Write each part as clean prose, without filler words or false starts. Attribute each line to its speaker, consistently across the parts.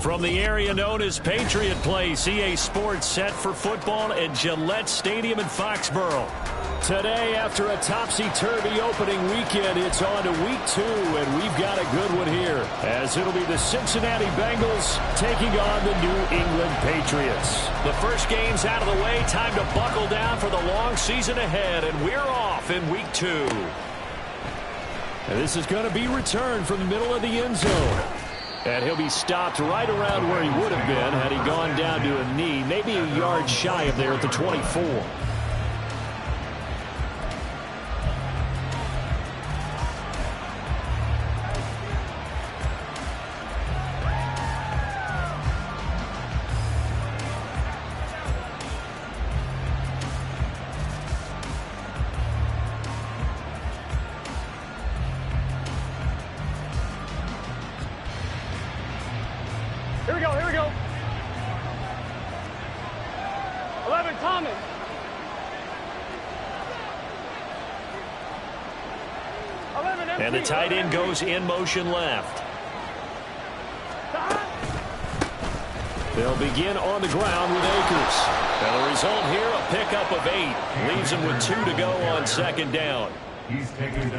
Speaker 1: From the area known as Patriot Place, EA Sports set for football at Gillette Stadium in Foxborough. Today, after a topsy-turvy opening weekend, it's on to week 2, and we've got a good one here, as it'll be the Cincinnati Bengals taking on the New England Patriots. The first game's out of the way, time to buckle down for the long season ahead, and we're off in week 2. And this is going to be returned from the middle of the end zone. And he'll be stopped right around where he would have been had he gone down to a knee, maybe a yard shy of there at the 24.
Speaker 2: Here we go. 11, Thomas. 11, empty.
Speaker 1: And the tight end goes in motion left. They'll begin on the ground with Akers. And the result here, a pickup of 8. Leaves them with 2 to go on second down.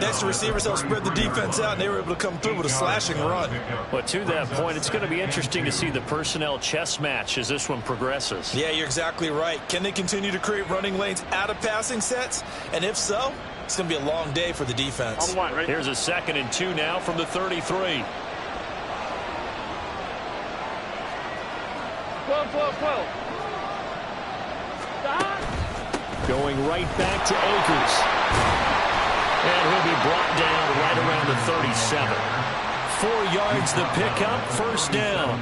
Speaker 3: Next, the receivers helped spread the defense out, and they were able to come through with a slashing run.
Speaker 1: But to that point, it's going to be interesting to see the personnel chess match as this one progresses.
Speaker 3: Yeah, you're exactly right. Can they continue to create running lanes out of passing sets? And if so, it's going to be a long day for the defense.
Speaker 2: On one, right?
Speaker 1: Here's a 2nd and 2 now from the 33.
Speaker 2: 12.
Speaker 1: Going right back to Akers. And he'll be brought down right around the 37. 4 yards the pickup, first down.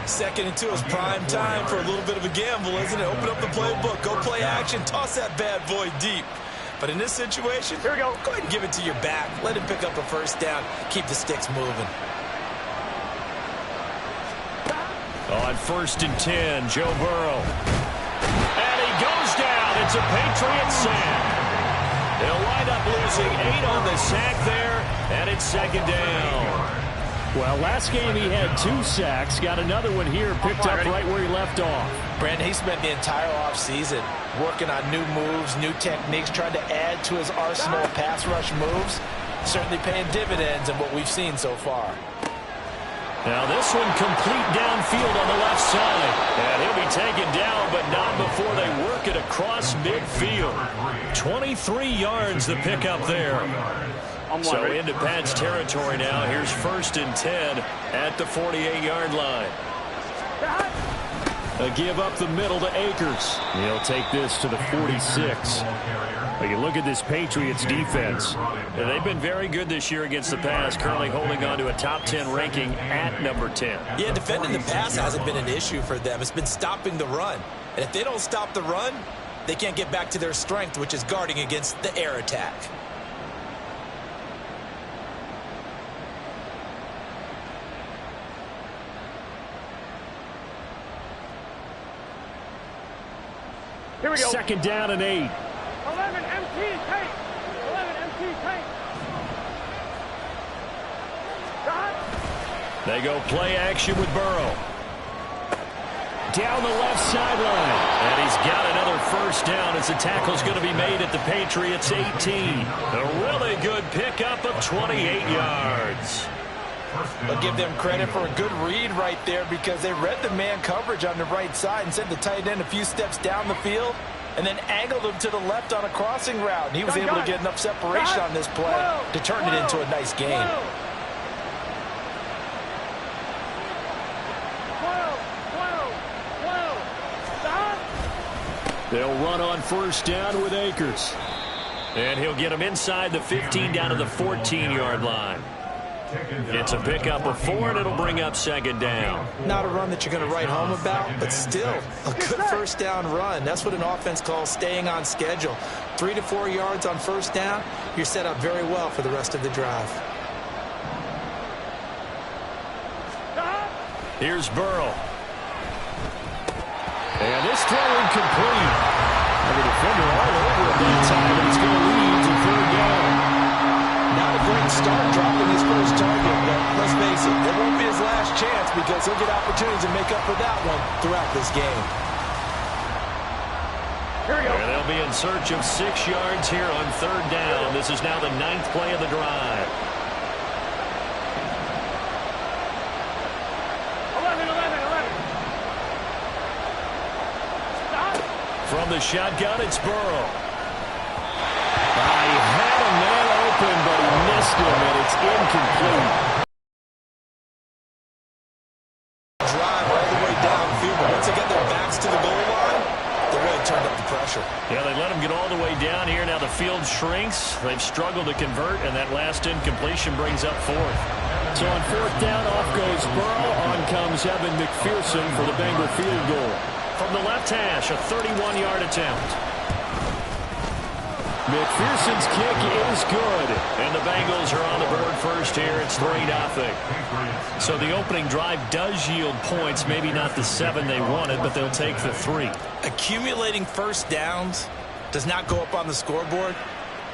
Speaker 3: 2nd and 2 is prime time for a little bit of a gamble, isn't it? Open up the playbook, go play action, toss that bad boy deep. But in this situation,
Speaker 2: here we go.
Speaker 3: Go ahead and give it to your back. Let him pick up a first down. Keep the sticks moving.
Speaker 1: On 1st and 10, Joe Burrow. And he goes down. It's a Patriot sack. They'll wind up losing 8 on the sack there, and it's 2nd down. Well, last game he had 2 sacks. Got another one here, picked up right where he left off.
Speaker 3: Brandon, he spent the entire offseason working on new moves, new techniques, trying to add to his arsenal of pass rush moves. Certainly paying dividends in what we've seen so far.
Speaker 1: Now this one complete downfield on the left side. And he'll be taken down, but not before they work it across midfield. 23 yards the pickup there. So into Pat's territory now. Here's 1st and 10 at the 48-yard line. A give up the middle to Akers. He'll take this to the 46. But you look at this Patriots defense. They've been very good this year against the pass, currently holding on to a top 10 ranking at number 10.
Speaker 3: Yeah, defending the pass hasn't been an issue for them. It's been stopping the run. And if they don't stop the run, they can't get back to their strength, which is guarding against the air attack.
Speaker 2: Here we go.
Speaker 1: 2nd down and 8.
Speaker 2: 11, empty, take. 11, empty, take.
Speaker 1: They go play action with Burrow. Down the left sideline. And he's got another first down as the tackle's going to be made at the Patriots 18. A really good pickup of 28 yards.
Speaker 3: I'll give them credit for a good read right there because they read the man coverage on the right side and sent the tight end a few steps down the field and then angled him to the left on a crossing route. And he was able to get enough separation on this play to turn it into a nice game.
Speaker 2: 12.
Speaker 1: They'll run on 1st down with Akers. And he'll get him inside the 15 down to the 14-yard line. It's a pickup of 4, and it'll bring up 2nd down.
Speaker 3: Not a run that you're going to write home about, but still a good first down run. That's what an offense calls staying on schedule. 3 to 4 yards on 1st down, you're set up very well for the rest of the drive.
Speaker 1: Here's Burrow. And this throw incomplete. And the defender all over him that time, and it's going to lead to 3rd down.
Speaker 3: Not a great start dropping his first target, but let's face it, it won't be his last chance because he'll get opportunities to make up for that one throughout this game.
Speaker 2: Here we go.
Speaker 1: And they'll be in search of 6 yards here on 3rd down. This is now the 9th play of the drive.
Speaker 2: 11. Stop.
Speaker 1: From the shotgun, it's Burrow. He had a man open, but he missed him, and it's incomplete.
Speaker 3: Drive all the way downfield, but once they get their backs to the goal line, they really turned up the pressure.
Speaker 1: Yeah, they let him get all the way down here. Now the field shrinks. They've struggled to convert, and that last incompletion brings up 4th. So on 4th down, off goes Burrow. On comes Evan McPherson for the Bengal field goal. From the left hash, a 31-yard attempt. McPherson's kick is good, and the Bengals are on the board first here. It's 3-0. So the opening drive does yield points, maybe not the 7 they wanted, but they'll take the 3.
Speaker 3: Accumulating first downs does not go up on the scoreboard,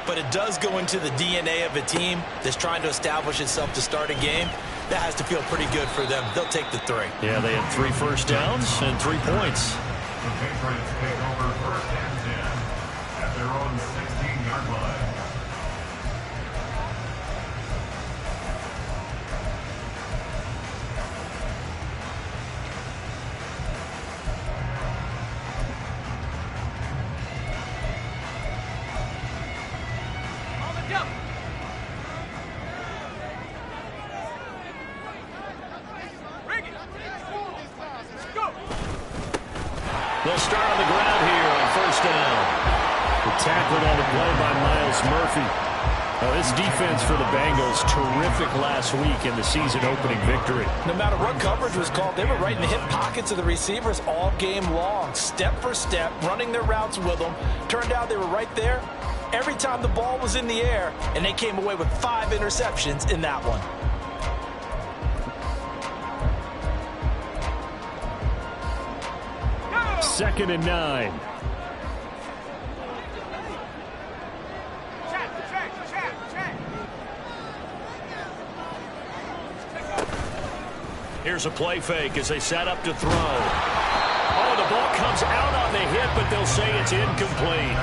Speaker 3: but it does go into the DNA of a team that's trying to establish itself to start a game. That has to feel pretty good for them. They'll take the 3.
Speaker 1: Yeah, they had 3 first downs and 3 points.
Speaker 4: The Patriots take over 1st and 10 at their own 16-yard line.
Speaker 2: On the jump. Bring it. Let's go.
Speaker 1: They'll start on the ground here on 1st down. The tackle on the play by Miles Murphy. Now, this defense for the Bengals, terrific last week in the season-opening victory.
Speaker 3: No matter what coverage was called, they were right in the hip pockets of the receivers all game long, step for step, running their routes with them. Turned out they were right there every time the ball was in the air, and they came away with 5 interceptions in that one.
Speaker 1: Second and 9.
Speaker 2: Check.
Speaker 1: Here's a play fake as they set up to throw. Oh, the ball comes out on the hit, but they'll say it's incomplete.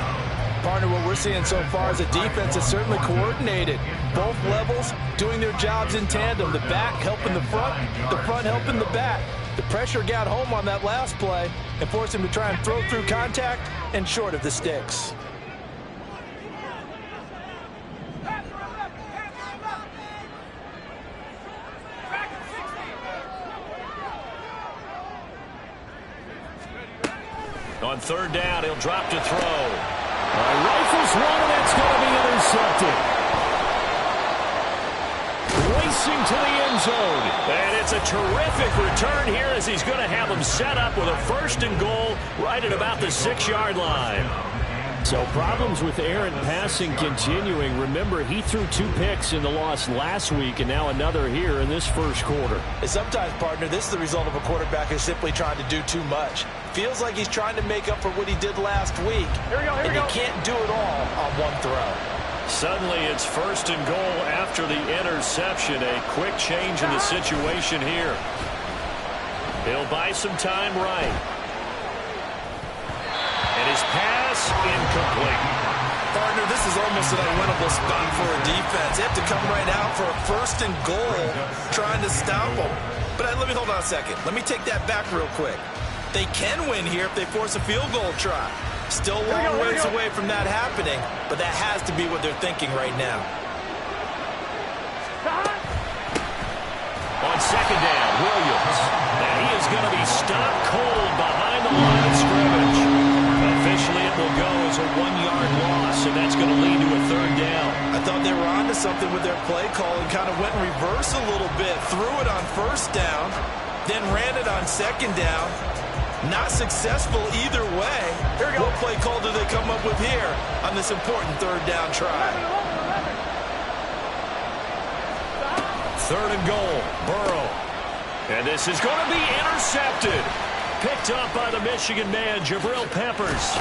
Speaker 3: Partner, what we're seeing so far is a defense that's certainly coordinated. Both levels doing their jobs in tandem. The back helping the front helping the back. The pressure got home on that last play and forced him to try and throw through contact and short of the sticks.
Speaker 1: On 3rd down, he'll drop to throw. Rifles one, and that's going to be intercepted. Racing to the end zone. And it's a terrific return here as he's going to have them set up with a 1st and goal right at about the 6-yard line. So problems with Aaron passing continuing. Remember, he threw 2 picks in the loss last week and now another here in this first quarter.
Speaker 3: And sometimes, partner, this is the result of a quarterback who's simply trying to do too much. Feels like he's trying to make up for what he did last week.
Speaker 2: Here we go.
Speaker 3: And you can't do it all on one throw.
Speaker 1: Suddenly it's 1st and goal after the interception. A quick change in the situation here. He'll buy some time right. And his pass incomplete.
Speaker 3: Partner, this is almost an unwinnable spot for a defense. They have to come right out for a 1st and goal trying to stop them. But let me hold on a second. Let me take that back real quick. They can win here if they force a field goal try. Still a long ways away from that happening, but that has to be what they're thinking right now.
Speaker 1: On 2nd down, Williams. And he is going to be stopped cold behind the line of scrimmage. Officially, it will go as a 1-yard loss, and that's going to lead to a 3rd down.
Speaker 3: I thought they were onto something with their play call and kind of went in reverse a little bit. Threw it on 1st down, then ran it on 2nd down. Not successful either way.
Speaker 2: Here we go.
Speaker 3: What play call do they come up with here on this important 3rd down try?
Speaker 1: 3rd and goal, Burrow. And this is going to be intercepted. Picked up by the Michigan man, Jabril Peppers.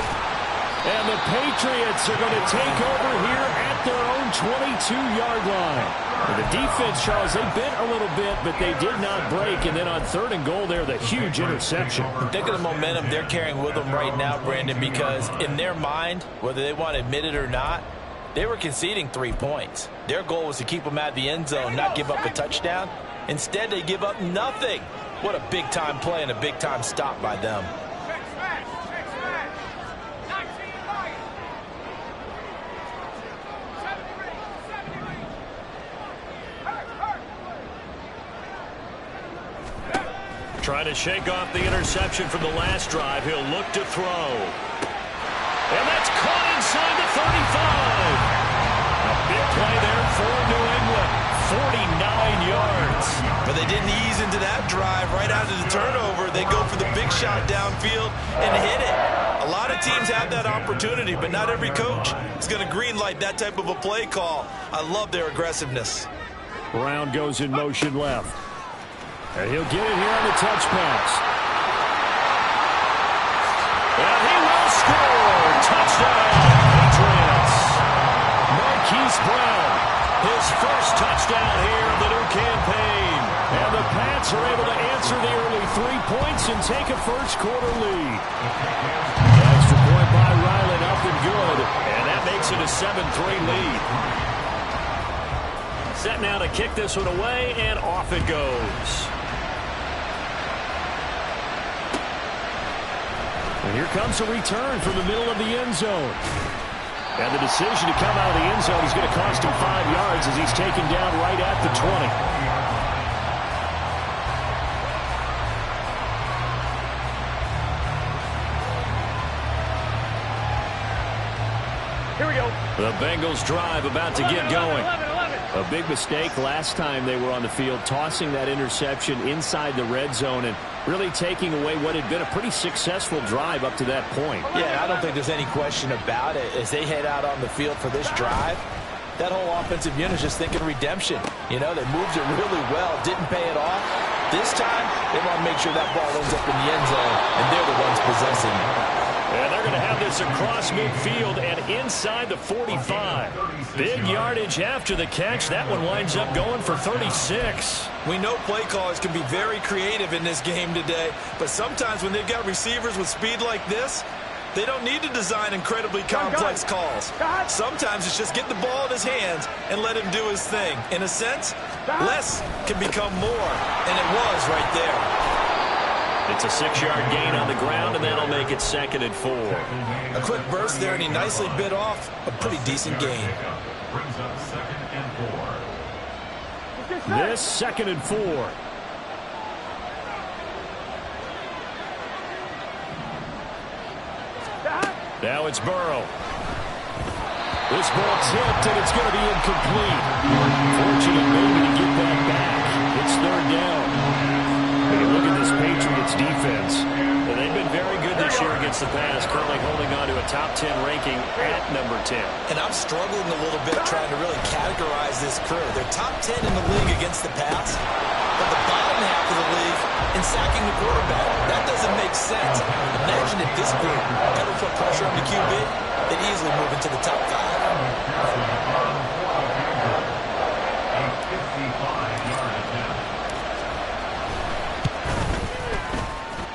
Speaker 1: And the Patriots are going to take over here at their own 22-yard line. The defense, Charles, they bent a little bit, but they did not break. And then on 3rd and goal there, the huge interception.
Speaker 3: Think of the momentum they're carrying with them right now, Brandon, because in their mind, whether they want to admit it or not, they were conceding 3 points. Their goal was to keep them out of the end zone, not give up a touchdown. Instead, they give up nothing. What a big-time play and a big-time stop by them.
Speaker 1: Trying to shake off the interception from the last drive. He'll look to throw. And that's caught inside the 35. A big play there for New England. 49 yards.
Speaker 3: But they didn't ease into that drive right out of the turnover. They go for the big shot downfield and hit it. A lot of teams have that opportunity, but not every coach is going to green light that type of a play call. I love their aggressiveness.
Speaker 1: Brown goes in motion left. And he'll get it here on the touch pass. And he will score. Touchdown, Patriots. Marquise Brown, his first touchdown here of the new campaign. And the Pats are able to answer the early 3 points and take a first-quarter lead. Extra point by Ryland, up and good. And that makes it a 7-3 lead. Set now to kick this one away, and off it goes. And here comes a return from the middle of the end zone. And the decision to come out of the end zone is going to cost him 5 yards as he's taken down right at the
Speaker 2: 20. Here we go.
Speaker 1: The Bengals drive about to get going.
Speaker 2: 11.
Speaker 1: A big mistake last time they were on the field, tossing that interception inside the red zone and really taking away what had been a pretty successful drive up to that point.
Speaker 3: Yeah, I don't think there's any question about it. As they head out on the field for this drive, that whole offensive unit is just thinking redemption. You know, they moved it really well, didn't pay it off. This time, they want to make sure that ball ends up in the end zone, and they're the ones possessing it.
Speaker 1: And they're going to have this across midfield and inside the 45. Big yardage after the catch. That one winds up going for 36.
Speaker 3: We know play callers can be very creative in this game today, but sometimes when they've got receivers with speed like this, they don't need to design incredibly complex calls. Sometimes it's just get the ball in his hands and let him do his thing. In a sense, less can become more, and it was right there.
Speaker 1: It's a 6-yard gain on the ground, and that'll make it 2nd and 4.
Speaker 3: A quick burst there, and he nicely bit off a pretty decent gain.
Speaker 4: Brings up 2nd and 4.
Speaker 1: This 2nd and 4. Now it's Burrow. This ball tipped, and it's going to be incomplete. Fortunate maybe to get that back. It's 3rd down. Look at this Patriots defense. And they've been very good this year against the pass, currently holding on to a top 10 ranking at number 10.
Speaker 3: And I'm struggling a little bit trying to really categorize this crew. They're top 10 in the league against the pass, but the bottom half of the league in sacking the quarterback. That doesn't make sense. Imagine if this group ever put pressure on the QB, they'd easily move into the top 5.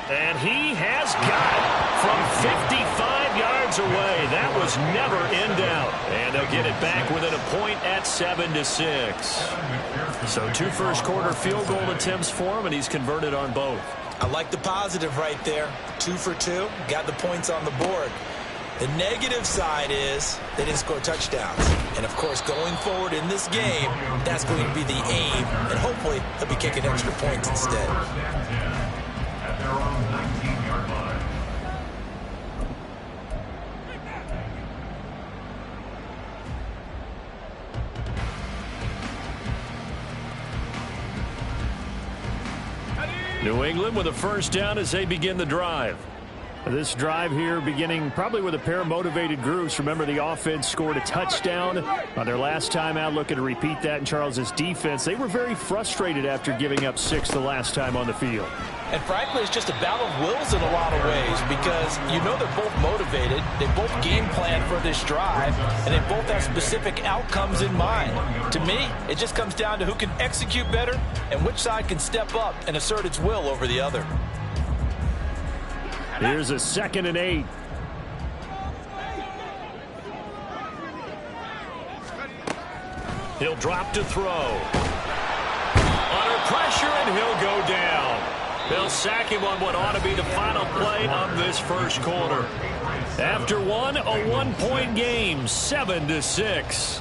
Speaker 1: And he has got it from 55 yards away. That was never in doubt. And they'll get it back within a point at 7-6. So 2 first-quarter field goal attempts for him, and he's converted on both.
Speaker 3: I like the positive right there. 2 for 2, got the points on the board. The negative side is they didn't score touchdowns. And, of course, going forward in this game, that's going to be the aim. And hopefully he'll be kicking extra points instead.
Speaker 4: At their own 19-yard line.
Speaker 1: New England with a first down as they begin the drive. This drive here beginning probably with a pair of motivated groups. Remember, the offense scored a touchdown on their last time out. Looking to repeat that in Charles's defense. They were very frustrated after giving up 6 the last time on the field.
Speaker 3: And frankly, it's just a battle of wills in a lot of ways because you know they're both motivated, they both game plan for this drive, and they both have specific outcomes in mind. To me, it just comes down to who can execute better and which side can step up and assert its will over the other.
Speaker 1: Here's a 2nd and 8. He'll drop to throw. Under pressure, and he'll go down. They'll sack him on what ought to be the final play of this first quarter. After one, a 1-point game, 7-6.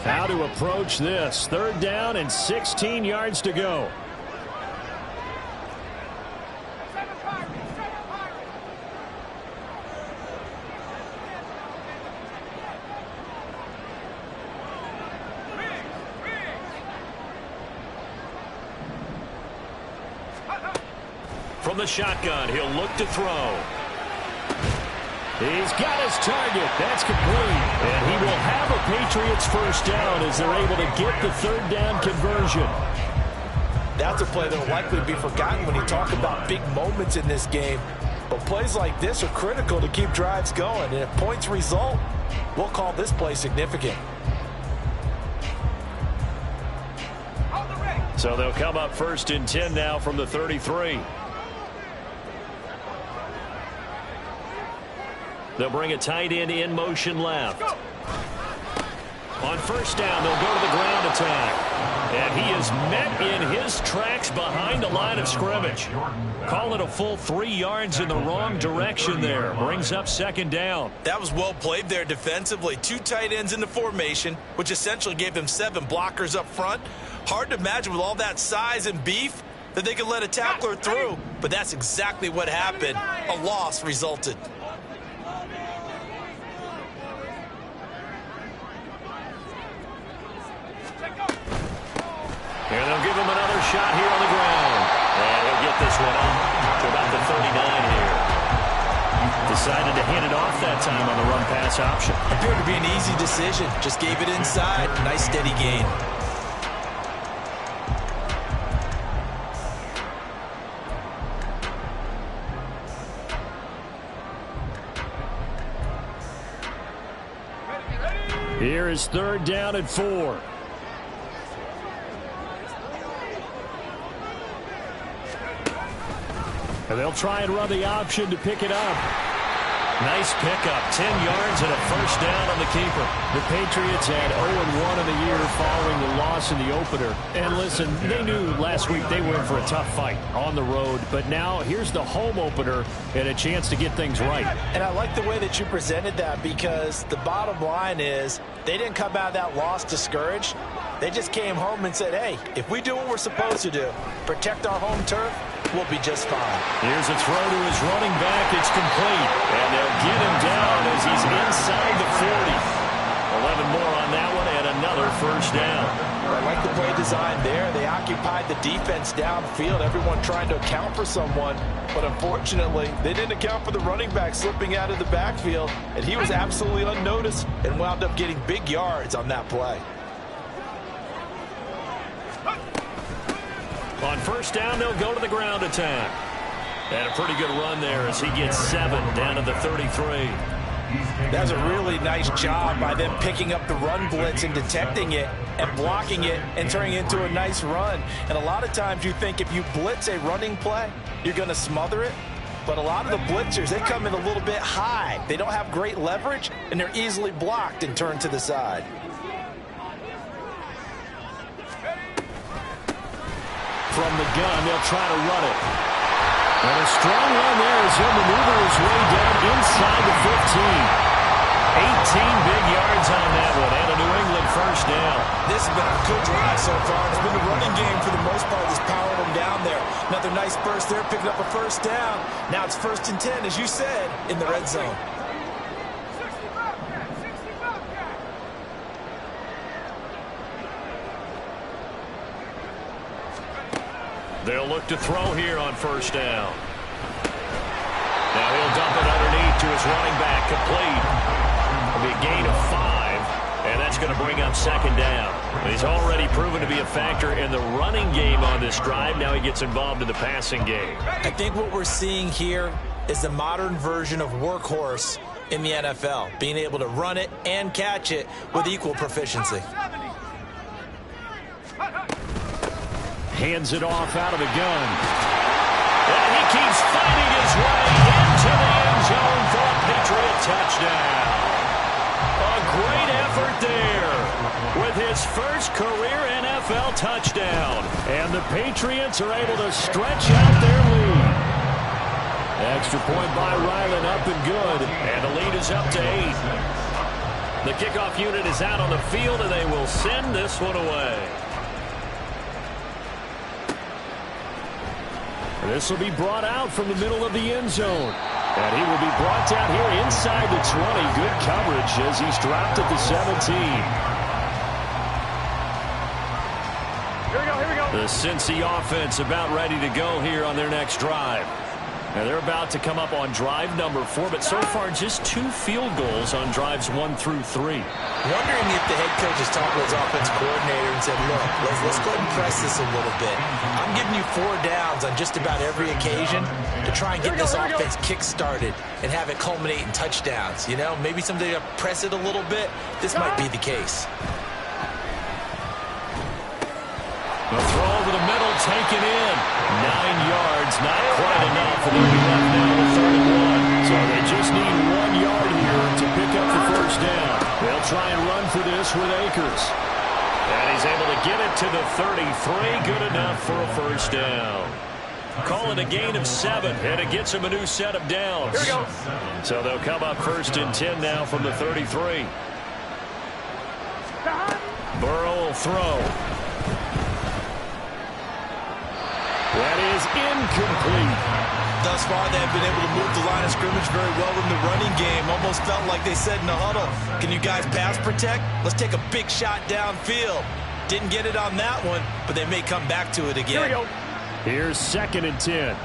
Speaker 1: How to approach this. 3rd down and 16 yards to go. From the shotgun, he'll look to throw. He's got his target. That's complete. And he will have a Patriots first down as they're able to get the 3rd down conversion.
Speaker 3: That's a play that will likely be forgotten when you talk about big moments in this game. But plays like this are critical to keep drives going. And if points result, we'll call this play significant.
Speaker 1: So they'll come up 1st and 10 now from the 33. They'll bring a tight end in motion left. On 1st down, they'll go to the ground attack. And he is met in his tracks behind the line of scrimmage. Call it a full 3 yards in the wrong direction there. Brings up 2nd down.
Speaker 3: That was well played there defensively. 2 tight ends in the formation, which essentially gave them 7 blockers up front. Hard to imagine with all that size and beef that they could let a tackler through. But that's exactly what happened. A loss resulted.
Speaker 1: And they'll give him another shot here on the ground. And he'll get this one up to about the 39 here. Decided to hand it off that time on the run-pass option.
Speaker 3: Appeared to be an easy decision. Just gave it inside. Nice steady gain.
Speaker 1: Here is 3rd down and 4. And they'll try and run the option to pick it up. Nice pickup. 10 yards and a first down on the keeper. The Patriots had 0-1 in the year following the loss in the opener. And listen, they knew last week they were in for a tough fight on the road. But now here's the home opener and a chance to get things right.
Speaker 3: And I like the way that you presented that because the bottom line is they didn't come out of that loss discouraged. They just came home and said, hey, if we do what we're supposed to do, protect our home turf, we'll be just fine.
Speaker 1: Here's a throw to his running back. It's complete. And they'll get him down as he's inside the 40. 11 more on that one and another first down.
Speaker 3: I like the play design there. They occupied the defense downfield, everyone trying to account for someone. But unfortunately, they didn't account for the running back slipping out of the backfield. And he was absolutely unnoticed and wound up getting big yards on that play.
Speaker 1: On 1st down, they'll go to the ground attack. And a pretty good run there as he gets 7 down to the 33.
Speaker 3: That's a really nice job by them picking up the run blitz and detecting it and blocking it and turning it into a nice run. And a lot of times you think if you blitz a running play, you're going to smother it. But a lot of the blitzers, they come in a little bit high. They don't have great leverage, and they're easily blocked and turned to the side.
Speaker 1: From the gun, they'll try to run it. And a strong run there as he'll maneuver his way down inside the 15. 18 big yards on that one, and a New England first down.
Speaker 3: This has been a good drive so far. It's been a running game for the most part that's powered them down there. Another nice burst there, picking up a first down. Now it's 1st and 10, as you said, in the red zone.
Speaker 1: They'll look to throw here on first down. Now he'll dump it underneath to his running back, complete. It'll be a gain of 5, and that's going to bring up second down. He's already proven to be a factor in the running game on this drive. Now he gets involved in the passing game.
Speaker 3: I think what we're seeing here is the modern version of workhorse in the NFL, being able to run it and catch it with equal proficiency.
Speaker 1: Hands it off out of the gun. And he keeps fighting his way into the end zone for a Patriot touchdown. A great effort there with his first career NFL touchdown. And the Patriots are able to stretch out their lead. Extra point by Ryland, up and good. And the lead is up to 8. The kickoff unit is out on the field, and they will send this one away. This will be brought out from the middle of the end zone. And he will be brought down here inside the 20. Good coverage as he's dropped at the 17.
Speaker 2: Here we go.
Speaker 1: The Cincy offense about ready to go here on their next drive. Now they're about to come up on drive number 4, but so far just 2 field goals on drives 1 through 3.
Speaker 3: Wondering if the head coach has talked to his offense coordinator and said, look, let's go ahead and press this a little bit. I'm giving you 4 downs on just about every occasion to try and get this offense kick-started and have it culminate in touchdowns. You know, maybe someday to press it a little bit. This might be the case.
Speaker 1: The throw over the middle, taken in. 9 yards, not quite enough, and they'll be left now with 31. So they just need 1 yard here to pick up the first down. They'll try and run for this with Akers. And he's able to get it to the 33. Good enough for a first down. Call it a gain of 7, and it gets him a new set of downs.
Speaker 2: Here we go.
Speaker 1: So they'll come up first and 10 now from the 33. Burrow will throw. That is incomplete.
Speaker 3: Thus far, they've been able to move the line of scrimmage very well in the running game. Almost felt like they said in the huddle, can you guys pass protect? Let's take a big shot downfield. Didn't get it on that one, but they may come back to it again.
Speaker 2: Here we go.
Speaker 1: Here's 2nd and 10.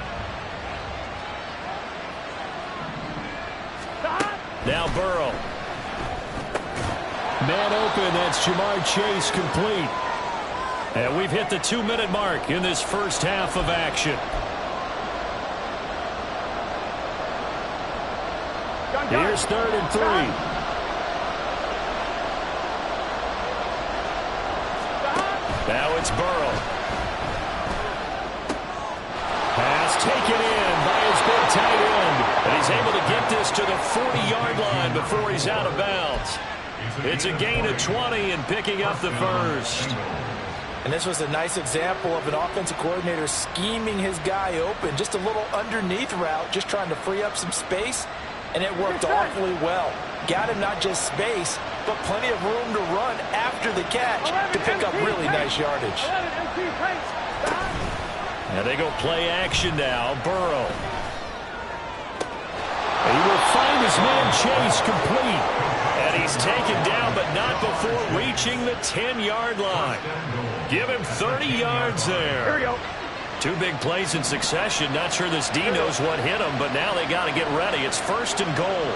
Speaker 1: Now Burrow. Man open, that's Jamar Chase, complete. And we've hit the 2-minute mark in this first half of action. Here's 3rd and 3. Now it's Burrow. Pass taken in by his big tight end. And he's able to get this to the 40-yard line before he's out of bounds. It's a gain of 20 and picking up the first.
Speaker 3: And this was a nice example of an offensive coordinator scheming his guy open. Just a little underneath route, just trying to free up some space. And it worked awfully well. Got him not just space, but plenty of room to run after the catch to pick up really nice yardage.
Speaker 1: And they go play action now. Burrow. He will find his man Chase, complete. And he's taken down, but not before reaching the 10-yard line. Give him 30 yards there.
Speaker 2: Here we go.
Speaker 1: 2 big plays in succession. Not sure this D knows what hit him, but now they got to get ready. It's 1st and goal.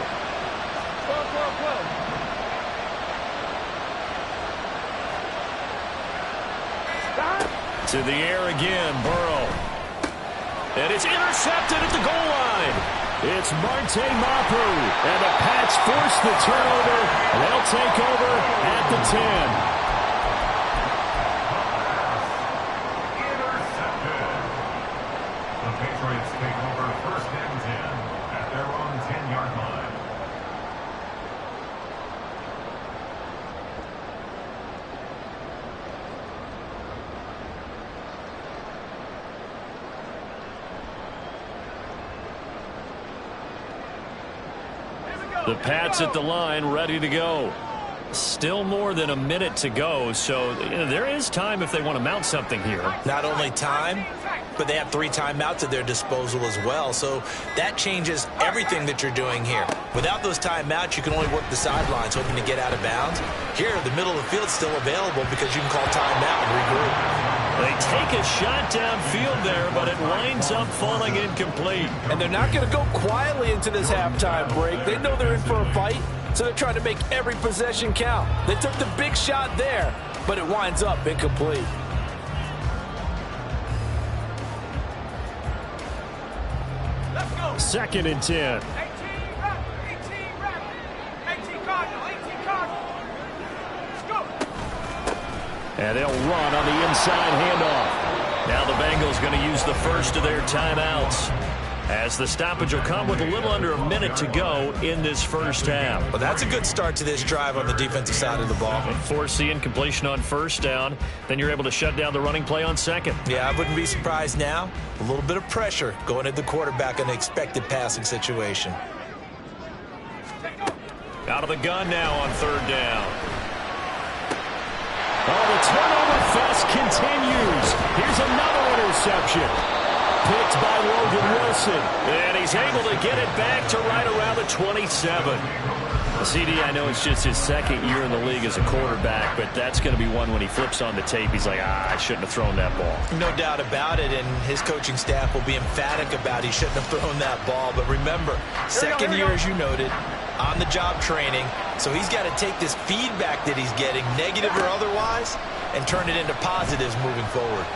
Speaker 1: To the air again, Burrow. And it's intercepted at the goal line. It's Marte Mapu, and the Pats force the turnover. They'll take over at the 10.
Speaker 4: Intercepted. The Patriots take over 1st and 10 at their own 10-yard line.
Speaker 1: The Pats at the line, ready to go. Still more than a minute to go, so there is time if they want to mount something here.
Speaker 3: Not only time, but they have 3 timeouts at their disposal as well, so that changes everything that you're doing here. Without those timeouts, you can only work the sidelines, hoping to get out of bounds. Here, the middle of the field's still available because you can call timeout and regroup.
Speaker 1: They take a shot downfield there, but it winds up falling incomplete.
Speaker 3: And they're not going to go quietly into this halftime break. They know they're in for a fight, so they're trying to make every possession count. They took the big shot there, but it winds up incomplete.
Speaker 2: Let's go.
Speaker 1: 2nd and 10.
Speaker 2: 18 Cardinal. Let's go.
Speaker 1: And they'll run on the inside handoff. Now the Bengals going to use the first of their timeouts, as the stoppage will come with a little under a minute to go in this first half.
Speaker 3: Well, that's a good start to this drive on the defensive side of the ball.
Speaker 1: And force the incompletion on first down, then you're able to shut down the running play on second.
Speaker 3: Yeah, I wouldn't be surprised now. A little bit of pressure going at the quarterback in an expected passing situation.
Speaker 1: Out of the gun now on 3rd down. Oh, the turnover fest continues. Here's another interception. Picked by Logan Wilson. And he's able to get it back to right around the 27. CD, I know it's just his 2nd year in the league as a quarterback, but that's going to be one when he flips on the tape. He's like, I shouldn't have thrown that ball.
Speaker 3: No doubt about it, and his coaching staff will be emphatic about he shouldn't have thrown that ball. But remember, 2nd year, as you noted, on-the-job training, so he's got to take this feedback that he's getting, negative or otherwise, and turn it into positives moving forward.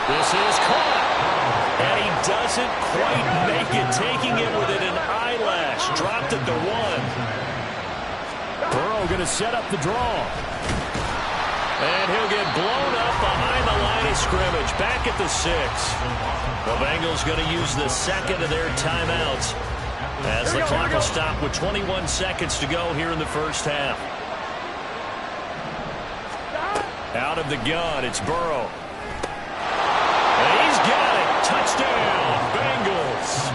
Speaker 1: This is caught. And he doesn't quite make it, taking it within an eyelash. Dropped at the 1. Burrow going to set up the draw. And he'll get blown up behind the line of scrimmage. Back at the 6. The Bengals going to use the 2nd of their timeouts, as the clock will stop with 21 seconds to go here in the first half. Out of the gun, it's Burrow. And he's got it. Touchdown, Bengals.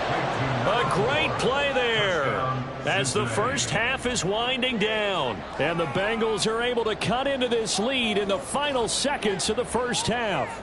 Speaker 1: A great play there, as the first half is winding down. And the Bengals are able to cut into this lead in the final seconds of the first half.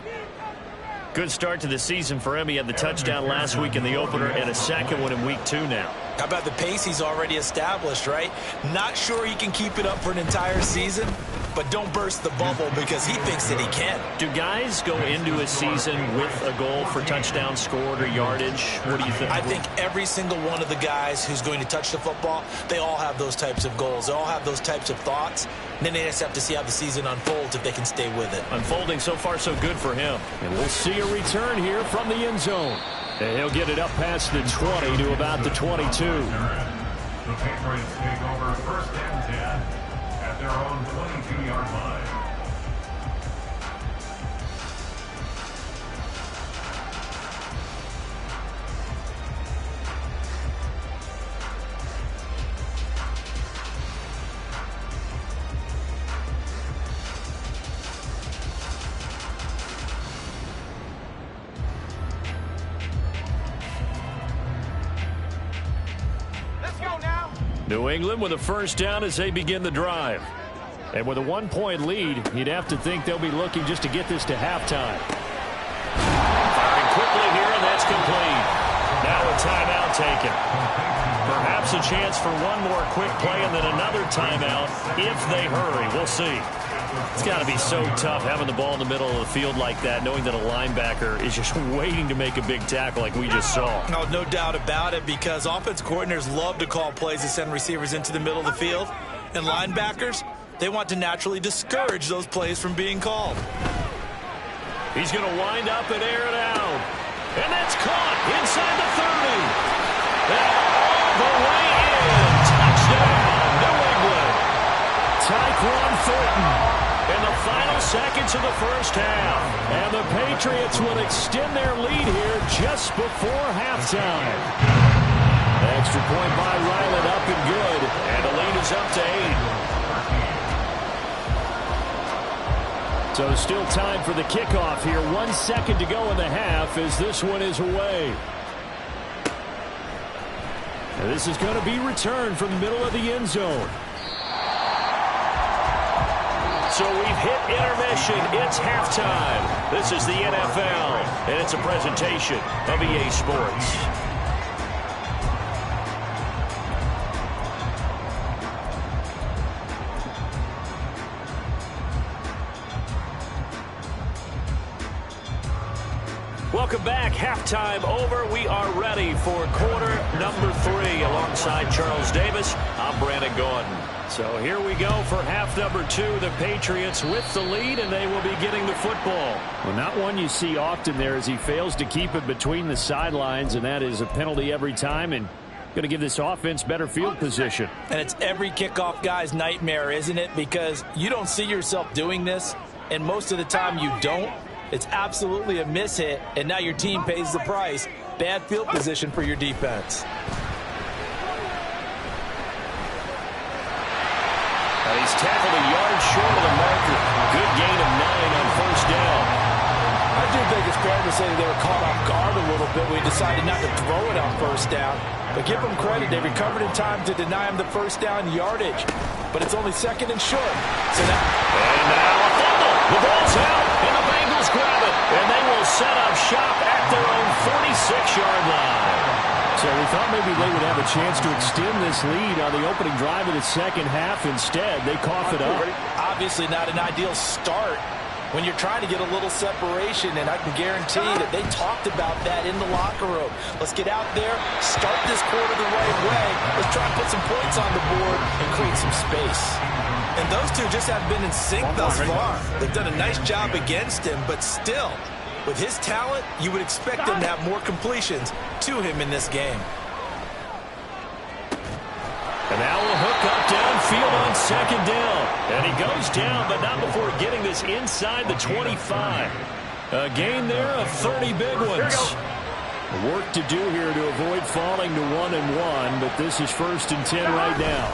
Speaker 1: Good start to the season for him. He had the touchdown last week in the opener and a 2nd one in week 2 now.
Speaker 3: How about the pace he's already established, right? Not sure he can keep it up for an entire season, but don't burst the bubble because he thinks that he can.
Speaker 1: Do guys go into a season with a goal for touchdown scored or yardage? What do you think?
Speaker 3: I think every single one of the guys who's going to touch the football, they all have those types of goals. They all have those types of thoughts. And then they just have to see how the season unfolds if they can stay with it.
Speaker 1: Unfolding so far so good for him. And we'll see a return here from the end zone. And he'll get it up past the 20 to about the 22.
Speaker 4: The Patriots take over 1st and 10 at their own 22-yard line.
Speaker 1: New England with a first down as they begin the drive. And with a 1-point lead, you'd have to think they'll be looking just to get this to halftime. Firing quickly here, and that's complete. Now a timeout taken. Perhaps a chance for one more quick play and then another timeout if they hurry. We'll see. It's got to be so tough having the ball in the middle of the field like that, knowing that a linebacker is just waiting to make a big tackle like we just saw.
Speaker 3: No doubt about it, because offense coordinators love to call plays to send receivers into the middle of the field. And linebackers, they want to naturally discourage those plays from being called.
Speaker 1: He's going to wind up and air it out. And that's caught inside the 30. And all the way in. Touchdown, New England. Tyquan Thornton in the final seconds of the first half. And the Patriots will extend their lead here just before halftime. Extra point by Ryland, up and good. And the lead is up to 8. So still time for the kickoff here. 1 second to go in the half as this one is away. And this is going to be returned from the middle of the end zone. So we've hit intermission. It's halftime. This is the NFL, and it's a presentation of EA Sports. Welcome back. Halftime over. We are ready for quarter number 3. Alongside Charles Davis, I'm Brandon Gordon. So here we go for half number 2. The Patriots with the lead, and they will be getting the football.
Speaker 5: Well, not one you see often there as he fails to keep it between the sidelines, and that is a penalty every time, and going to give this offense better field position.
Speaker 3: And it's every kickoff guy's nightmare, isn't it? Because you don't see yourself doing this, and most of the time you don't. It's absolutely a mishit, and now your team pays the price. Bad field position for your defense.
Speaker 1: He's tackled a yard short of the marker. Good gain of 9 on first down.
Speaker 3: I do think it's fair to say that they were caught off guard a little bit. We decided not to throw it on first down. But give them credit. They recovered in time to deny him the first down yardage. But it's only second and short. So now...
Speaker 1: And now a fumble. The ball's out, and the Bengals grab it. And they will set up shop at their own 46-yard line.
Speaker 5: So we thought maybe they would have a chance to extend this lead on the opening drive of the second half. Instead, they cough it up.
Speaker 3: Obviously not an ideal start when you're trying to get a little separation, and I can guarantee that they talked about that in the locker room. Let's get out there, start this quarter the right way. Let's try and put some points on the board and create some space. And those two just have been in sync thus far. They've done a nice job against him, but still, with his talent, you would expect him to have more completions to him in this game.
Speaker 1: And now a hook up downfield on second down. And he goes down, but not before getting this inside the 25. A gain there of 30 big ones.
Speaker 5: Work to do here to avoid falling to 1-1, but this is 1st and 10 right now.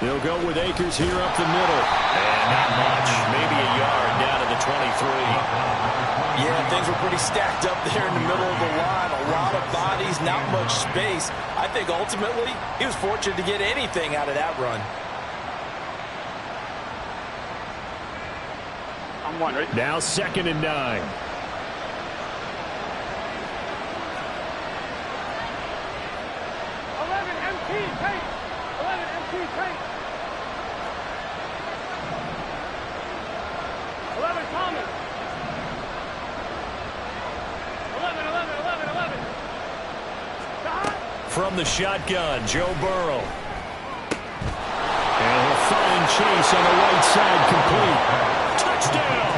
Speaker 5: They'll go with Akers here up the middle.
Speaker 1: And not much. Maybe a yard down to the 23.
Speaker 3: Yeah, things were pretty stacked up there in the middle of the line. A lot of bodies, not much space. I think ultimately he was fortunate to get anything out of that run.
Speaker 2: I'm one, right?
Speaker 5: Now 2nd and 9.
Speaker 1: From the shotgun, Joe Burrow. And he'll find Chase on the right side, complete. Touchdown!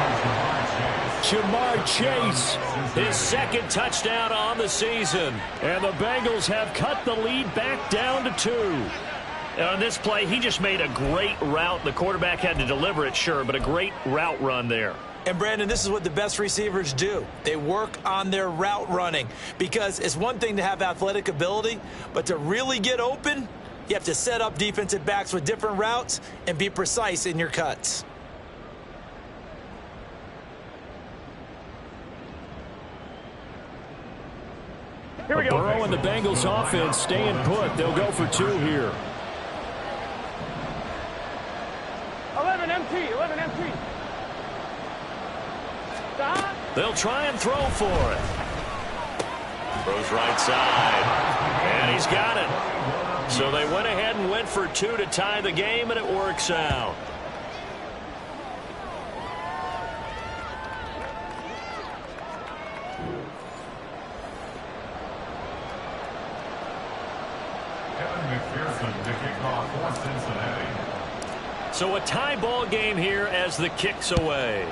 Speaker 1: Jamar Chase, his 2nd touchdown on the season.
Speaker 5: And the Bengals have cut the lead back down to 2.
Speaker 1: On this play, he just made a great route. The quarterback had to deliver it, sure, but a great route run there.
Speaker 3: And, Brandon, this is what the best receivers do. They work on their route running because it's one thing to have athletic ability, but to really get open, you have to set up defensive backs with different routes and be precise in your cuts.
Speaker 2: Here we go.
Speaker 5: Burrow and the Bengals offense staying put. They'll go for 2 here.
Speaker 2: 11 MT, 11 MT.
Speaker 1: They'll try and throw for it. Throws right side. And he's got it. So they went ahead and went for 2 to tie the game, and it works out.
Speaker 4: McPherson to kick off for Cincinnati.
Speaker 1: So a tie ball game here as the kick's away.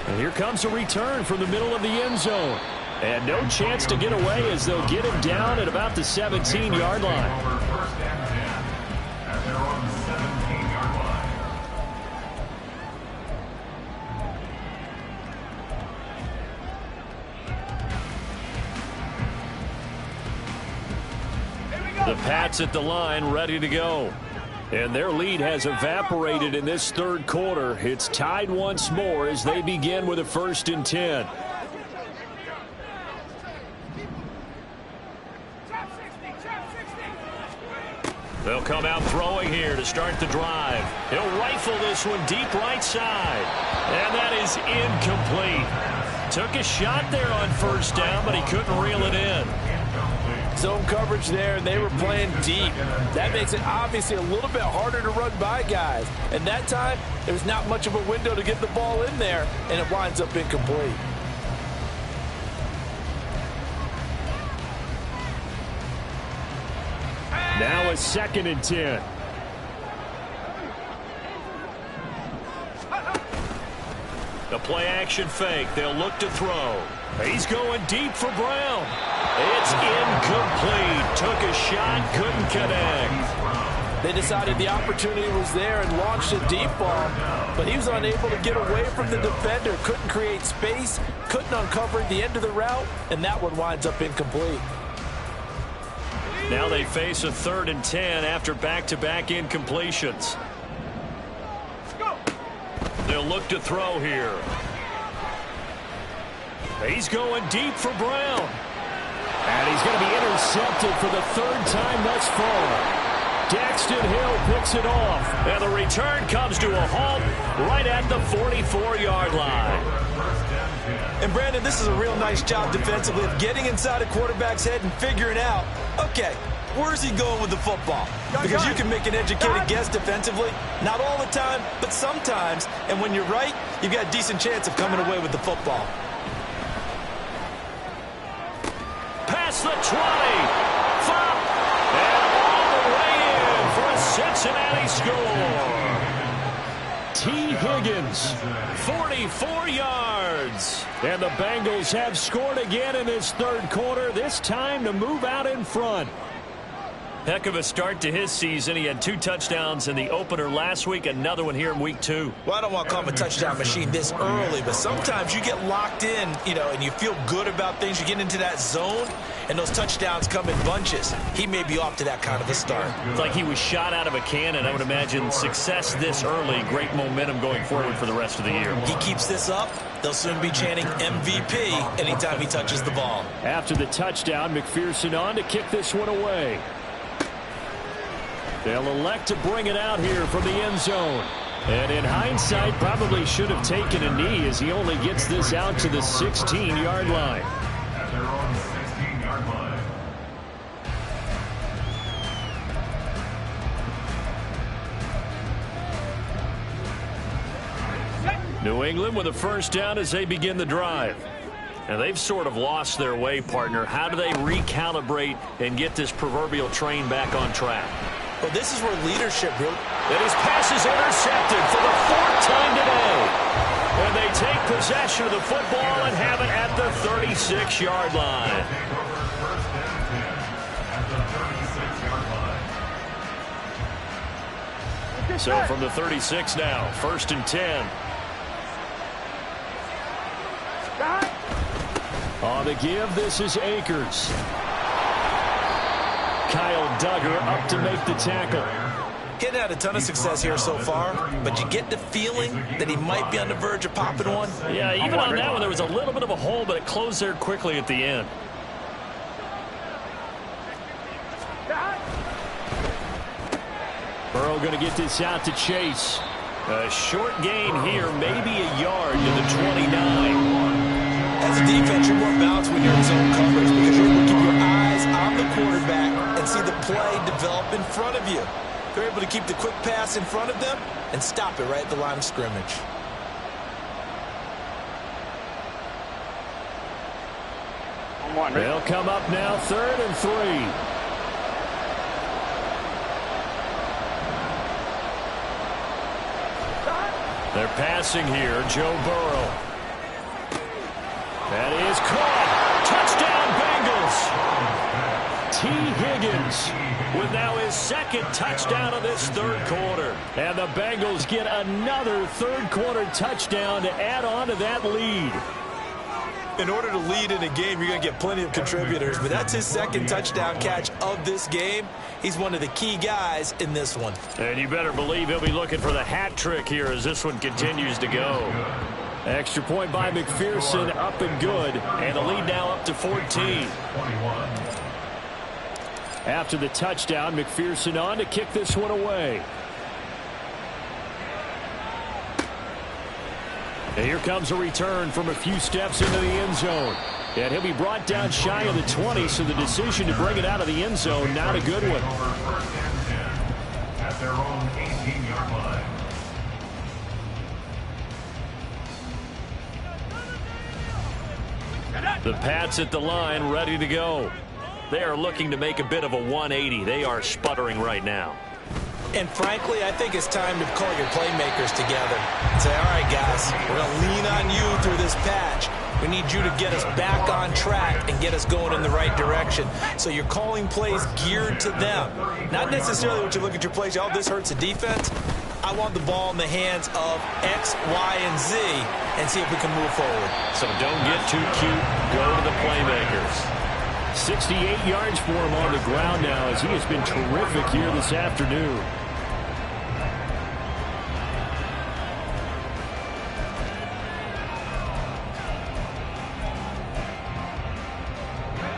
Speaker 5: And here comes a return from the middle of the end zone. And no chance to get away as they'll get him down at about the 17-yard line.
Speaker 4: First and 10 at their own 17-yard line.
Speaker 1: The Pats at the line, ready to go.
Speaker 5: And their lead has evaporated in this 3rd quarter. It's tied once more as they begin with a 1st and 10.
Speaker 1: They'll come out throwing here to start the drive. He'll rifle this one deep right side. And that is incomplete. Took a shot there on first down, but he couldn't reel it in.
Speaker 3: zone coverage there, and they were playing deep. That makes it obviously a little bit harder to run by guys. And that time, there's not much of a window to get the ball in there, and it winds up incomplete.
Speaker 5: Now a 2nd and 10.
Speaker 1: The play action fake. They'll look to throw. He's going deep for Brown. It's incomplete. Took a shot, couldn't connect.
Speaker 3: They decided the opportunity was there and launched a deep ball, but he was unable to get away from the defender. Couldn't create space, couldn't uncover the end of the route, and that one winds up incomplete.
Speaker 1: Now they face a 3rd and 10 after back-to-back incompletions. They'll look to throw here. He's going deep for Brown.
Speaker 5: And he's going to be intercepted for the 3rd time thus far. Daxton Hill picks it off.
Speaker 1: And the return comes to a halt right at the 44-yard line.
Speaker 3: And, Brandon, this is a real nice job defensively of getting inside a quarterback's head and figuring out, okay, where's he going with the football? Because you can make an educated guess defensively. Not all the time, but sometimes. And when you're right, you've got a decent chance of coming away with the football.
Speaker 1: Past the 20. Flop. And all the way in for a Cincinnati score.
Speaker 5: T. Higgins,
Speaker 1: 44 yards.
Speaker 5: and the Bengals have scored again in this 3rd quarter, this time to move out in front.
Speaker 1: Heck of a start to his season. He had 2 touchdowns in the opener last week, another one here in week 2.
Speaker 3: Well, I don't want to call him a touchdown machine this early, but sometimes you get locked in, and you feel good about things. You get into that zone, and those touchdowns come in bunches. He may be off to that kind of a start.
Speaker 1: It's like he was shot out of a cannon. I would imagine success this early, great momentum going forward for the rest of the year.
Speaker 3: He keeps this up, they'll soon be chanting MVP anytime he touches the ball.
Speaker 5: After the touchdown, McPherson on to kick this one away. They'll elect to bring it out here from the end zone. And in hindsight, probably should have taken a knee as he only gets this out to the 16-yard line.
Speaker 4: At their own 16-yard line.
Speaker 1: New England with a first down as they begin the drive. And they've sort of lost their way, partner. How do they recalibrate and get this proverbial train back on track?
Speaker 3: Well, this is where leadership really...
Speaker 1: And his pass is intercepted for the 4th time today. And they take possession of the football and have it at the 36-yard line.
Speaker 4: First down 10 at the 36-yard line.
Speaker 1: So from the 36 now, 1st and 10.
Speaker 5: On the give, this is Akers. Kyle Duggar up to make the tackle.
Speaker 3: Getting had a ton of success here so far, but you get the feeling that he might be on the verge of popping one.
Speaker 1: Yeah, even on that one, there was a little bit of a hole, but it closed there quickly at the end.
Speaker 5: Burrow going to get this out to Chase.
Speaker 1: A short gain here, maybe a yard to the 29.
Speaker 3: As a defense, you're more balanced when you're in zone coverage because you're able to keep your eyes on the quarterback and see the play develop in front of you. You're able to keep the quick pass in front of them and stop it right at the line of scrimmage.
Speaker 5: They'll come up now, 3rd and 3.
Speaker 1: They're passing here, Joe Burrow.
Speaker 5: That is caught.
Speaker 1: Touchdown, Bengals.
Speaker 5: T. Higgins
Speaker 1: With now his 2nd touchdown of this 3rd quarter.
Speaker 5: and the Bengals get another 3rd quarter touchdown to add on to that lead.
Speaker 3: In order to lead in a game, you're going to get plenty of contributors, but that's his 2nd touchdown catch of this game. He's one of the key guys in this one.
Speaker 1: And you better believe he'll be looking for the hat trick here as this one continues to go.
Speaker 5: Extra point by McPherson, up and good.
Speaker 1: And the lead now up to 14.
Speaker 5: After the touchdown, McPherson on to kick this one away. And here comes a return from a few steps into the end zone.
Speaker 1: And he'll be brought down shy of the 20, so the decision to bring it out of the end zone, not a good one.
Speaker 4: First and 10 at their own 18-yard line.
Speaker 1: The Pats at the line, ready to go. They are looking to make a bit of a 180. They are sputtering right now.
Speaker 3: And frankly, I think it's time to call your playmakers together and say, all right, guys, we're going to lean on you through this patch. We need you to get us back on track and get us going in the right direction. So you're calling plays geared to them. Not necessarily what you look at your plays, oh, this hurts the defense. I want the ball in the hands of X, Y, and Z and see if we can move forward.
Speaker 1: So don't get too cute. Go to the playmakers. 68 yards for him on the ground now as he has been terrific here this afternoon.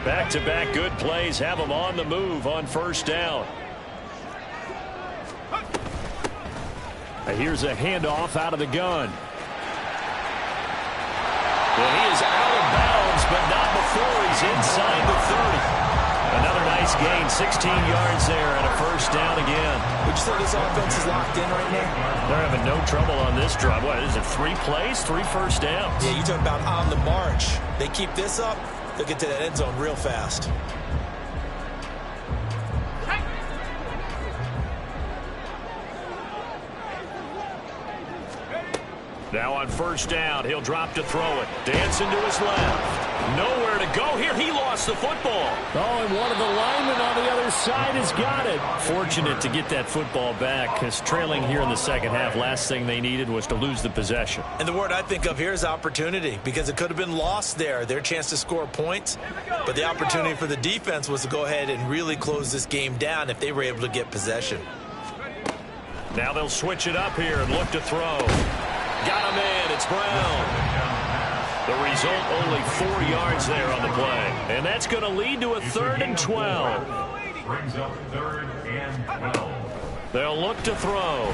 Speaker 1: Back-to-back good plays have them on the move on first down. Here's a handoff out of the gun. Well, he is out of bounds, but not before he's inside the 30. Another nice gain, 16 yards there, and a first down again.
Speaker 3: Would you say this offense is locked in right now?
Speaker 1: They're having no trouble on this drive. What is it, 3 plays, 3 first downs?
Speaker 3: Yeah, you talk about on the march. They keep this up, they'll get to that end zone real fast.
Speaker 1: Now on first down, he'll drop to throw it. Dancing to his left. Nowhere to go here. He lost the football. Oh, and one of the linemen on the other side has got it. Fortunate to get that football back, because trailing here in the second half, last thing they needed was to lose the possession.
Speaker 3: And the word I think of here is opportunity, because it could have been lost there. Their chance to score points, but the opportunity for the defense was to go ahead and really close this game down if they were able to get possession.
Speaker 1: Now they'll switch it up here and look to throw. Got him in. It's Brown. The result, only 4 yards there on the play. And that's going to lead to a 3rd and 12.
Speaker 4: Brings up 3rd and 12.
Speaker 1: They'll look to throw.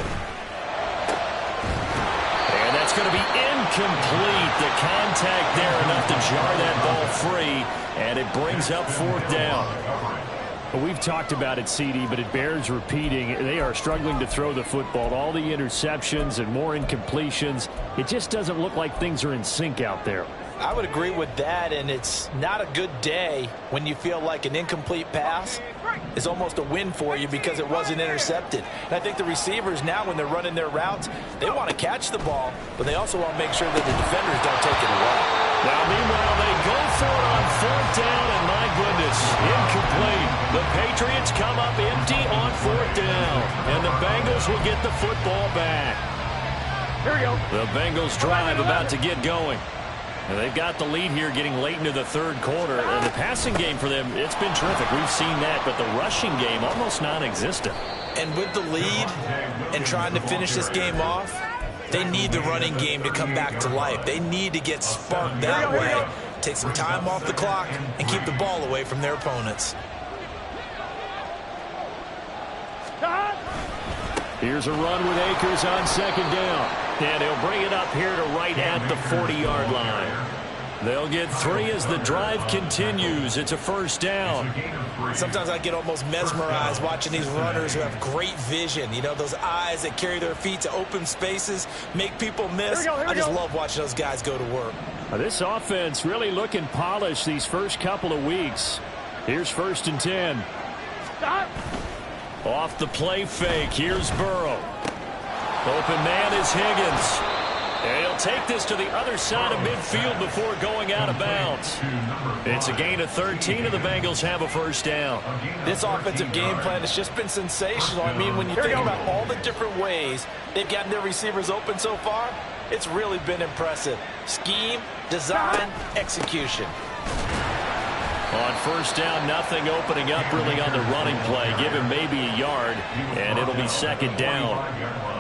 Speaker 1: And that's going to be incomplete. The contact there enough to jar that ball free. And it brings up 4th down. Well, we've talked about it, CD, but it bears repeating. They are struggling to throw the football. All the interceptions and more incompletions. It just doesn't look like things are in sync out there.
Speaker 3: I would agree with that, and it's not a good day when you feel like an incomplete pass is almost a win for you because it wasn't intercepted. And I think the receivers now, when they're running their routes, they want to catch the ball, but they also want to make sure that the defenders don't take it away.
Speaker 1: Now, meanwhile, they go for it on 4th down, and my goodness, incomplete. The Patriots come up empty on 4th down, and the Bengals will get the football back.
Speaker 2: Here we go.
Speaker 1: The Bengals drive about to get going. And they've got the lead here getting late into the 3rd quarter. And the passing game for them, it's been terrific. We've seen that, but the rushing game almost non-existent.
Speaker 3: And with the lead and trying to finish this game off, they need the running game to come back to life. They need to get sparked that way, take some time off the clock, and keep the ball away from their opponents.
Speaker 1: Here's a run with Akers on 2nd down. And he'll bring it up here to right at the 40-yard line. They'll get 3 as the drive continues. It's a first down.
Speaker 3: Sometimes I get almost mesmerized watching these runners who have great vision. You know, those eyes that carry their feet to open spaces, make people miss. I just love watching those guys go to work.
Speaker 1: This offense really looking polished these first couple of weeks. Here's 1st and 10.
Speaker 2: Stop.
Speaker 1: Off the play fake, here's Burrow. Open man is Higgins. And he'll take this to the other side of midfield before going out of bounds. It's a gain of 13, and the Bengals have a first down.
Speaker 3: This offensive game plan has just been sensational. I mean, when you think about all the different ways they've gotten their receivers open so far, it's really been impressive. Scheme, design, execution.
Speaker 1: On first down, nothing opening up really on the running play. Give him maybe a yard, and it'll be 2nd down.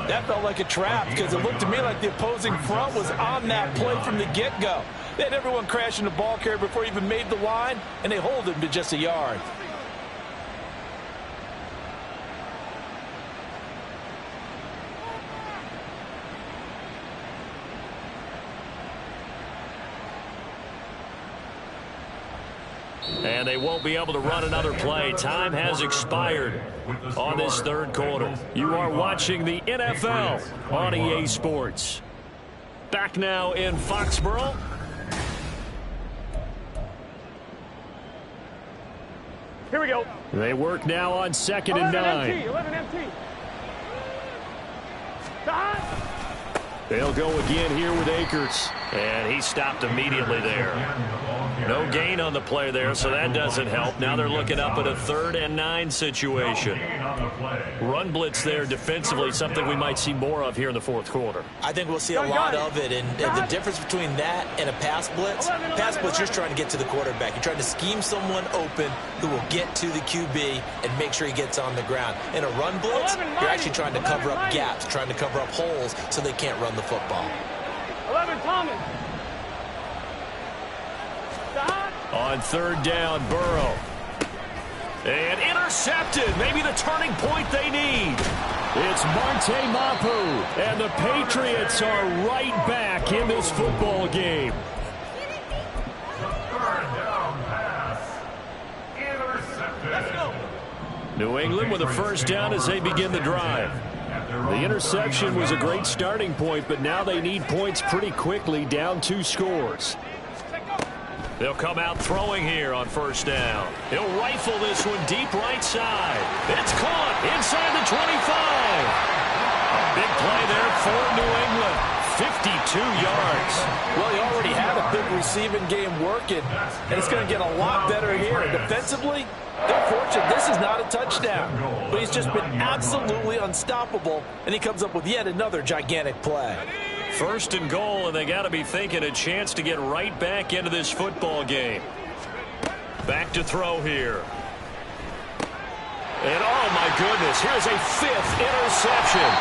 Speaker 3: That felt like a trap because it looked to me like the opposing front was on that play from the get-go. They had everyone crashing the ball carrier before he even made the line, and they hold him to just a yard.
Speaker 1: And they won't be able to run another play. Time has expired on this third quarter. You are watching the NFL on EA Sports. Back now in Foxborough.
Speaker 2: Here we go.
Speaker 1: They work now on 2nd and 9.
Speaker 2: 11 MT. Stop.
Speaker 1: They'll go again here with Akers. And he stopped immediately there. No gain on the play there, so that doesn't help. Now they're looking up at a 3rd and 9 situation. Run blitz there defensively, something we might see more of here in the fourth quarter.
Speaker 3: I think we'll see a lot of it, and the difference between that and a pass blitz, you're just trying to get to the quarterback. You're trying to scheme someone open who will get to the QB and make sure he gets on the ground. In a run blitz, you're actually trying to cover up gaps, trying to cover up holes so they can't run the football.
Speaker 2: 11 Thomas.
Speaker 1: On 3rd down, Burrow. And intercepted. Maybe the turning point they need. It's Marte Mapu. And the Patriots are right back in this football game. New England with a first down as they begin the drive. The interception was a great starting point, but now they need points pretty quickly, down 2 scores. They'll come out throwing here on 1st down. He'll rifle this one deep right side. It's caught inside the 25. Big play there for New England. 52 yards.
Speaker 3: Well, he already had a big receiving game working, and it's going to get a lot better here. Defensively, they're fortunate this is not a touchdown, but he's just been absolutely unstoppable, and he comes up with yet another gigantic play.
Speaker 1: 1st and goal, and they got to be thinking a chance to get right back into this football game. Back to throw here. And oh my goodness, here's a 5th interception.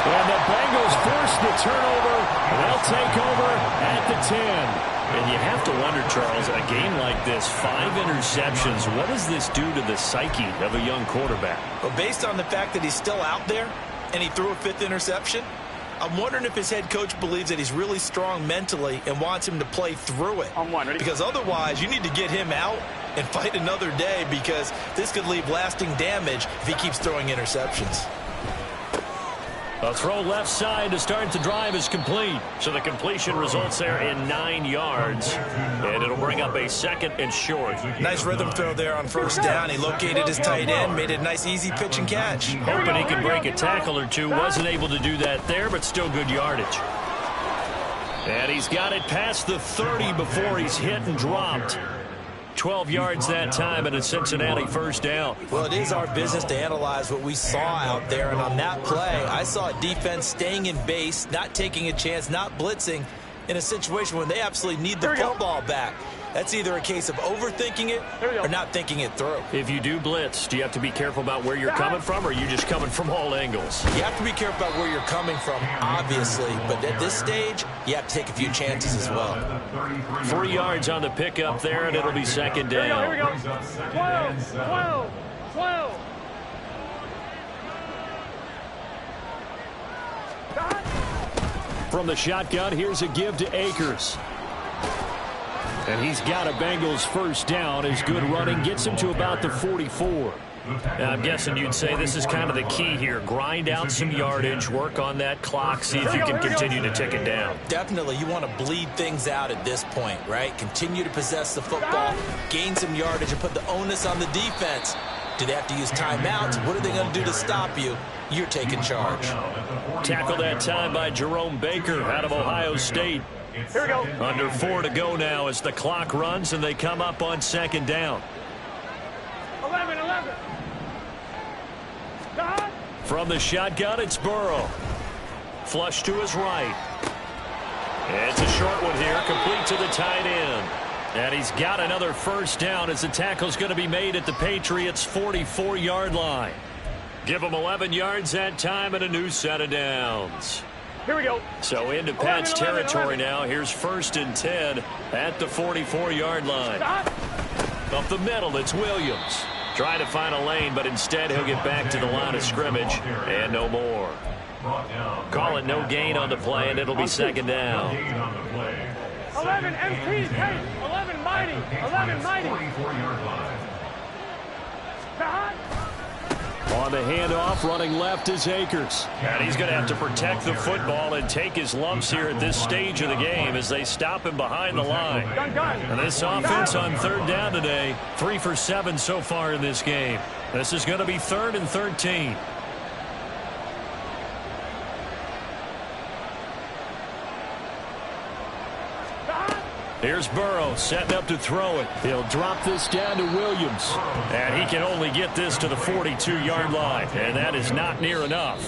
Speaker 1: And the Bengals force the turnover. They'll take over at the 10. And you have to wonder, Charles, a game like this, 5 interceptions, what does this do to the psyche of a young quarterback?
Speaker 3: Well, based on the fact that he's still out there and he threw a 5th interception, I'm wondering if his head coach believes that he's really strong mentally and wants him to play through it. Because otherwise, you need to get him out and fight another day, because this could leave lasting damage if he keeps throwing interceptions.
Speaker 1: A throw left side to start the drive is complete. So the completion results there in 9 yards. And it'll bring up a 2nd and short.
Speaker 3: Nice rhythm throw there on 1st down. He located his tight end, made it a nice easy pitch and catch.
Speaker 1: Hoping he could break a tackle or two. Wasn't able to do that there, but still good yardage. And he's got it past the 30 before he's hit and dropped. 12 yards that time, and a Cincinnati 1st down.
Speaker 3: Well, it is our business to analyze what we saw out there, and on that play, I saw a defense staying in base, not taking a chance, not blitzing, in a situation when they absolutely need the football back. That's either a case of overthinking it or not thinking it through.
Speaker 1: If you do blitz, do you have to be careful about where you're coming from, or are you just coming from all angles?
Speaker 3: You have to be careful about where you're coming from, obviously, but at this stage, you have to take a few chances as well.
Speaker 1: 3 yards on the pickup there, and it'll be 2nd down.
Speaker 2: Here we go. 12.
Speaker 1: From the shotgun, here's a give to Akers. And he's got a Bengals 1st down. His good running gets him to about the 44. Now, I'm guessing you'd say this is kind of the key here. Grind out some yardage, work on that clock, see if you can continue to tick it down.
Speaker 3: Definitely, you want to bleed things out at this point, right? Continue to possess the football, gain some yardage, and put the onus on the defense. Do they have to use timeouts? What are they going to do to stop you? You're taking charge.
Speaker 1: Tackle that time by Jerome Baker out of Ohio State.
Speaker 2: Here we go.
Speaker 1: Under 4 to go now as the clock runs, and they come up on 2nd down.
Speaker 2: 11.
Speaker 1: From the shotgun, it's Burrow. Flush to his right. It's a short one here, complete to the tight end. And he's got another 1st down as the tackle's going to be made at the Patriots' 44-yard line. Give them 11 yards that time and a new set of downs.
Speaker 2: Here we go.
Speaker 1: So into Pat's territory now. Here's 1st and 10 at the 44-yard line. Up the middle, it's Williams. Trying to find a lane, but instead he'll get back to the line of scrimmage and no more. Call it no gain on the play, and it'll be 2nd down.
Speaker 2: 11 MT, 11 Mike. mighty.
Speaker 4: at the
Speaker 2: 11
Speaker 4: Patriots'
Speaker 2: mighty.
Speaker 4: 44-yard line.
Speaker 5: On the handoff, running left is Akers.
Speaker 1: And he's going to have to protect the football and take his lumps here at this stage of the game as they stop him behind the line. And this offense on third down today, 3 for 7 so far in this game. This is going to be 3rd and 13. Here's Burrow setting up to throw it.
Speaker 5: He'll drop this down to Williams.
Speaker 1: And he can only get this to the 42-yard line. And that is not near enough.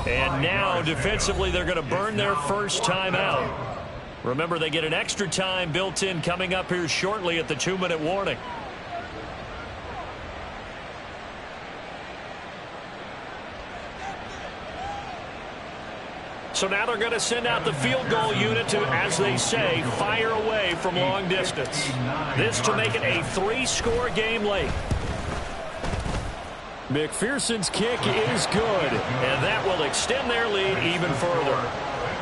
Speaker 1: And now defensively they're going to burn their first time out. Remember, they get an extra time built in coming up here shortly at the 2-minute warning. So now they're going to send out the field goal unit to, as they say, fire away from long distance. This to make it a 3-score game late.
Speaker 5: McPherson's kick is good.
Speaker 1: And that will extend their lead even further.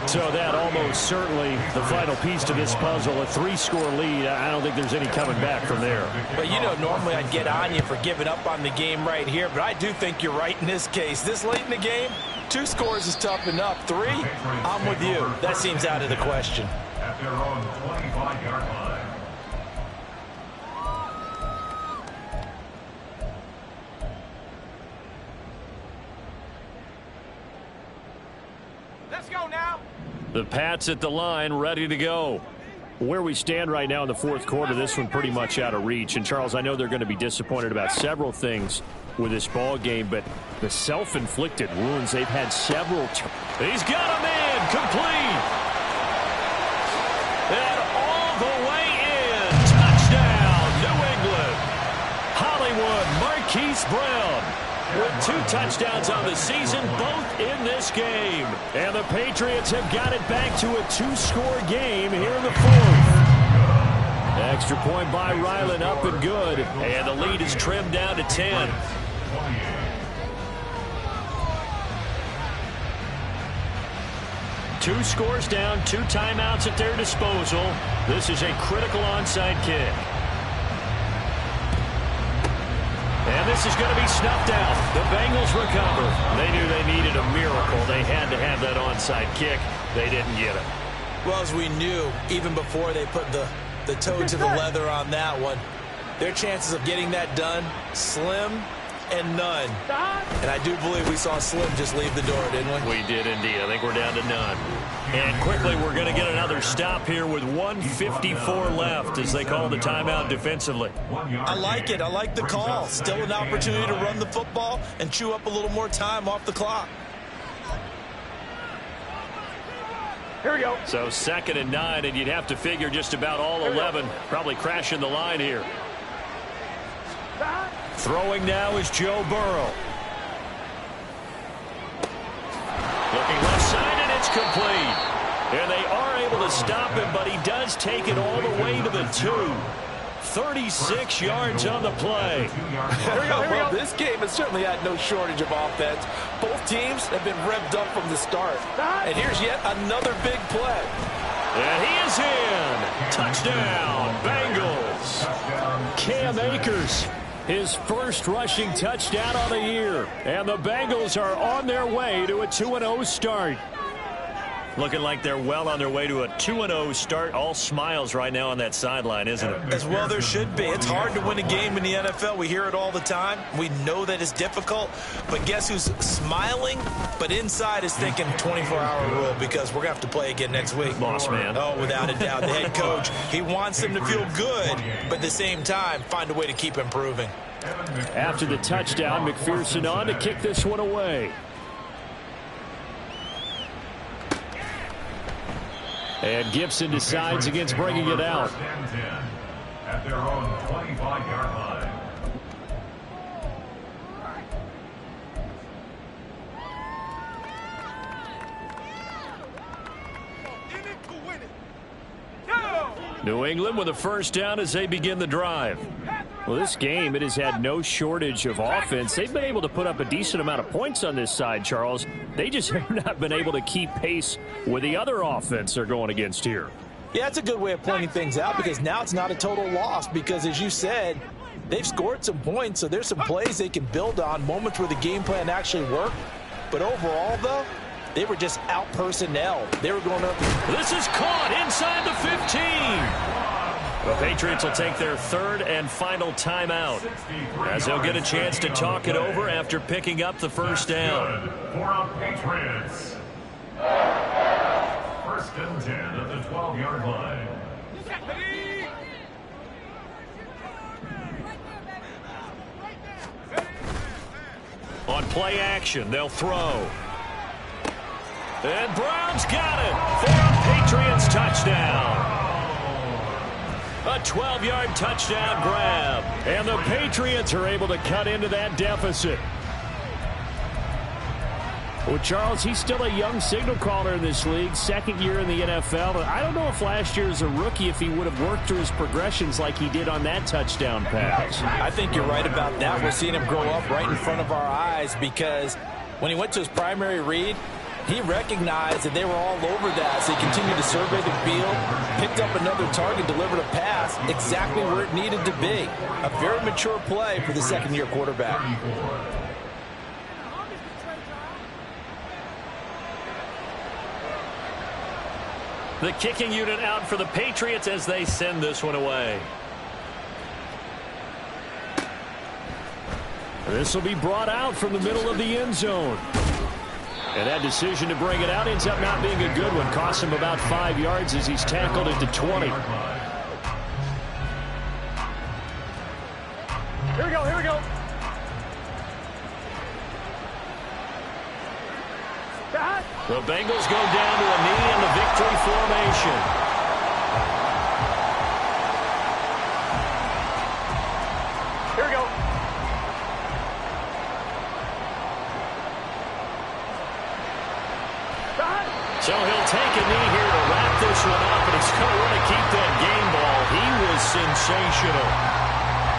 Speaker 5: So that almost certainly the final piece to this puzzle, a 3-score lead. I don't think there's any coming back from there.
Speaker 3: But, you know, normally I'd get on you for giving up on the game right here, but I do think you're right in this case. This late in the game, 2 scores is tough enough. 3, I'm with you. That seems out of the question.
Speaker 4: At their own 25-yard line.
Speaker 2: Let's go now.
Speaker 5: The Pats at the line, ready to go. Where we stand right now in the 4th quarter, this one pretty much out of reach. And, Charles, I know they're going to be disappointed about several things with this ball game, but the self-inflicted wounds, they've had several.
Speaker 1: He's got him in, complete. And all the way in. Touchdown, New England. Hollywood Marquise Brown with 2 touchdowns on the season, both in this game.
Speaker 5: And the Patriots have got it back to a 2-score game here in the 4th. Extra point by Ryland, up and good.
Speaker 1: And the lead is trimmed down to 10. 2 scores down, 2 timeouts at their disposal. This is a critical onside kick. And this is going to be snuffed out. The Bengals recover. They knew they needed a miracle. They had to have that onside kick. They didn't get it.
Speaker 3: Well, as we knew, even before they put the toe to the leather on that one, their chances of getting that done, slim and none. And I do believe we saw Slim just leave the door, didn't we?
Speaker 1: We did indeed. I think we're down to none. And quickly, we're going to get another stop here with 1:54 left as they call the timeout defensively.
Speaker 3: I like it. I like the call. Still an opportunity to run the football and chew up a little more time off the clock.
Speaker 2: Here we go.
Speaker 1: So 2nd and 9, and you'd have to figure just about all 11 probably crashing the line here. Throwing now is Joe Burrow. Looking left side, and it's complete. And they are able to stop him, but he does take it all the way to the 2. 36 yards on the play.
Speaker 3: Well, this game has certainly had no shortage of offense. Both teams have been revved up from the start. And here's yet another big play.
Speaker 1: And he is in. Touchdown, Bengals.
Speaker 5: Cam Akers, his first rushing touchdown on the year. And the Bengals are on their way to a 2-0 start.
Speaker 1: Looking like they're well on their way to a 2-0 start. All smiles right now on that sideline, isn't it?
Speaker 3: As well there should be. It's hard to win a game in the NFL. We hear it all the time. We know that it's difficult. But guess who's smiling, but inside is thinking 24-hour rule, because we're going to have to play again next week.
Speaker 1: Boss man.
Speaker 3: Oh, without a doubt. The head coach, he wants them to feel good, but at the same time, find a way to keep improving.
Speaker 5: After the touchdown, McPherson on to kick this one away. And Gibson decides against bringing it out.
Speaker 4: At their own 25-yard line.
Speaker 5: New England with a first down as they begin the drive. Well, this game, it has had no shortage of offense. They've been able to put up a decent amount of points on this side, Charles. They just have not been able to keep pace with the other offense they're going against here.
Speaker 3: Yeah, that's a good way of pointing things out because now it's not a total loss because, as you said, they've scored some points, so there's some plays they can build on, moments where the game plan actually worked. But overall, though, they were just out-personnel. They were going up.
Speaker 5: This is caught inside the 15. The Patriots will take their third and final timeout as they'll get a chance to talk it over after picking up the first down.
Speaker 4: For Patriots. First and 10 at the 12-yard line.
Speaker 5: On play action, they'll throw. And Brown's got it for a Patriots touchdown. A 12-yard touchdown grab. And the Patriots are able to cut into that deficit. Well, Charles, he's still a young signal caller in this league, second year in the NFL. I don't know if last year as a rookie if he would have worked through his progressions like he did on that touchdown pass.
Speaker 3: I think you're right about that. We're seeing him grow up right in front of our eyes because when he went to his primary read, he recognized that they were all over that, so he continued to survey the field, picked up another target, delivered a pass exactly where it needed to be. A very mature play for the second-year quarterback.
Speaker 5: The kicking unit out for the Patriots as they send this one away. This will be brought out from the middle of the end zone. And that decision to bring it out ends up not being a good one. Costs him about 5 yards as he's tackled into 20.
Speaker 2: Here we go, here we go.
Speaker 5: The Bengals go down to a knee in the victory formation.
Speaker 2: Here we go.
Speaker 5: So he'll take a knee here to wrap this one up, and he's going to want to keep that game ball. He was sensational.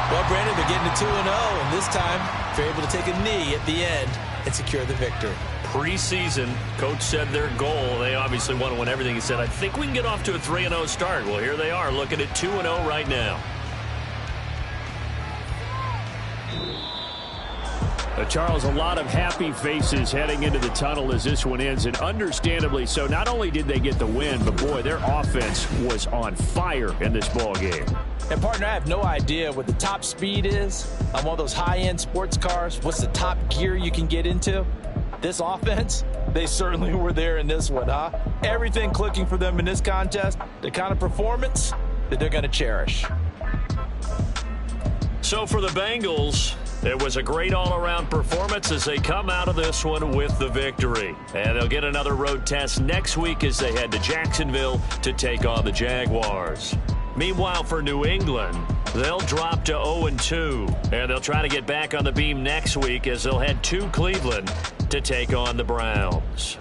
Speaker 3: Well, Brandon, they're getting to 2-0, and this time they're able to take a knee at the end and secure the victory.
Speaker 5: Preseason, coach said their goal, they obviously want to win everything. He said, I think we can get off to a 3-0 start. Well, here they are looking at 2-0 right now. Charles, a lot of happy faces heading into the tunnel as this one ends, and understandably so. Not only did they get the win, but boy, their offense was on fire in this ball game.
Speaker 3: And partner, I have no idea what the top speed is on one of those high-end sports cars. What's the top gear you can get into? This offense, they certainly were there in this one, huh? Everything clicking for them in this contest, the kind of performance that they're going to cherish.
Speaker 5: So for the Bengals, it was a great all-around performance as they come out of this one with the victory. And they'll get another road test next week as they head to Jacksonville to take on the Jaguars. Meanwhile, for New England, they'll drop to 0-2, and they'll try to get back on the beam next week as they'll head to Cleveland to take on the Browns.